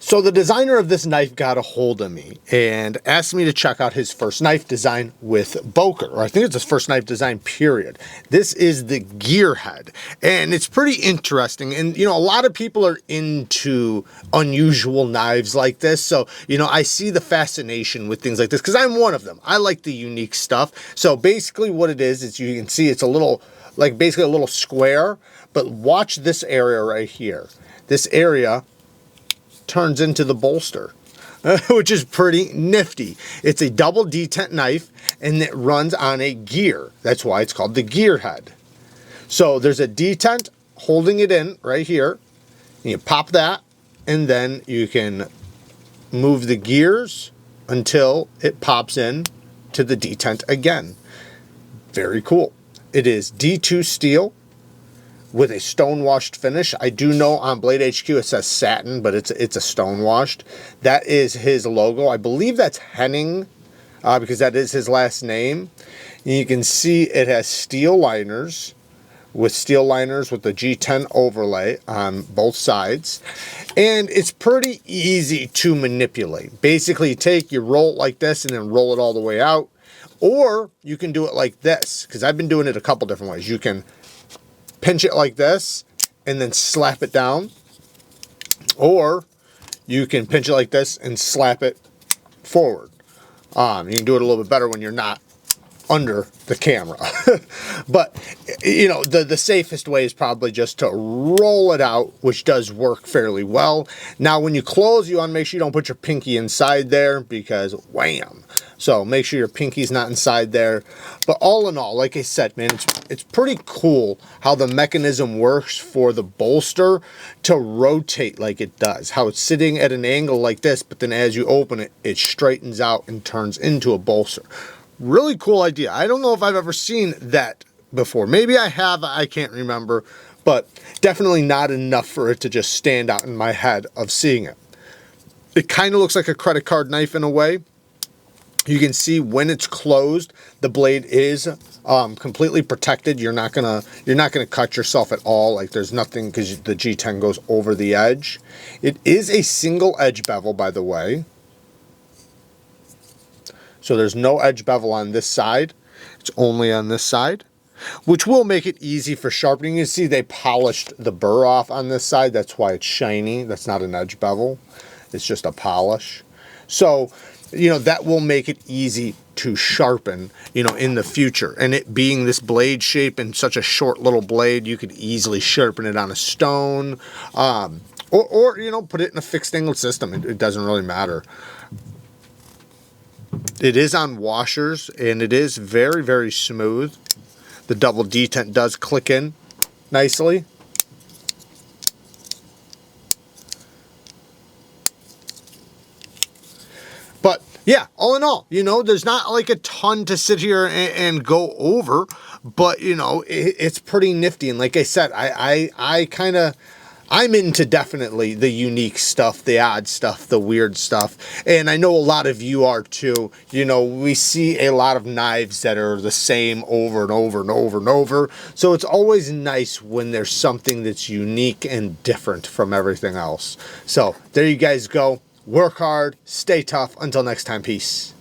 So the designer of this knife got a hold of me and asked me to check out his first knife design with Boker, or I think it's his first knife design period. This is the GearHead, and it's pretty interesting. And you know, a lot of people are into unusual knives like this, so you know, I see the fascination with things like this because I'm one of them. I like the unique stuff. So basically what it is you can see it's a little, like basically a little square, but watch this area right here. This area turns into the bolster, which is pretty nifty. It's a double detent knife and it runs on a gear. That's why it's called the GearHead. So there's a detent holding it in right here. And you pop that and then you can move the gears until it pops in to the detent again. Very cool. It is D2 steel with a stone-washed finish. I do know on Blade HQ it says satin, but it's a stone-washed. That is his logo. I believe that's Henning, because that is his last name. And you can see it has steel liners with the G10 overlay on both sides. And it's pretty easy to manipulate. Basically, you roll it like this and then roll it all the way out. Or you can do it like this, because I've been doing it a couple different ways. You can pinch it like this and then slap it down, or you can pinch it like this and slap it forward. You can do it a little bit better when you're not under the camera. But you know, the safest way is probably just to roll it out, which does work fairly well. Now when you close, you want to make sure you don't put your pinky inside there, because wham. So make sure your pinky's not inside there. But all in all, like I said, man, it's pretty cool how the mechanism works for the bolster to rotate like it does. How it's sitting at an angle like this, but then as you open it, it straightens out and turns into a bolster. Really cool idea. I don't know if I've ever seen that before. Maybe I have, I can't remember, but definitely not enough for it to just stand out in my head of seeing it. It kind of looks like a credit card knife in a way. You can see when it's closed, the blade is completely protected. You're not gonna cut yourself at all. Like there's nothing, because the G10 goes over the edge. It is a single edge bevel, by the way. So there's no edge bevel on this side. It's only on this side, which will make it easy for sharpening. You see they polished the burr off on this side. That's why it's shiny. That's not an edge bevel. It's just a polish. So, you know, that will make it easy to sharpen, you know, in the future. And it being this blade shape and such a short little blade, you could easily sharpen it on a stone, or you know, put it in a fixed angle system. It doesn't really matter. It is on washers and it is very, very smooth. The double detent does click in nicely. But yeah, all in all, you know, there's not like a ton to sit here and go over, but you know, it's pretty nifty. And like I said, I'm into definitely the unique stuff, the odd stuff, the weird stuff. And I know a lot of you are too. You know, we see a lot of knives that are the same over and over and over and over. So it's always nice when there's something that's unique and different from everything else. So there you guys go. Work hard, stay tough. Until next time, peace.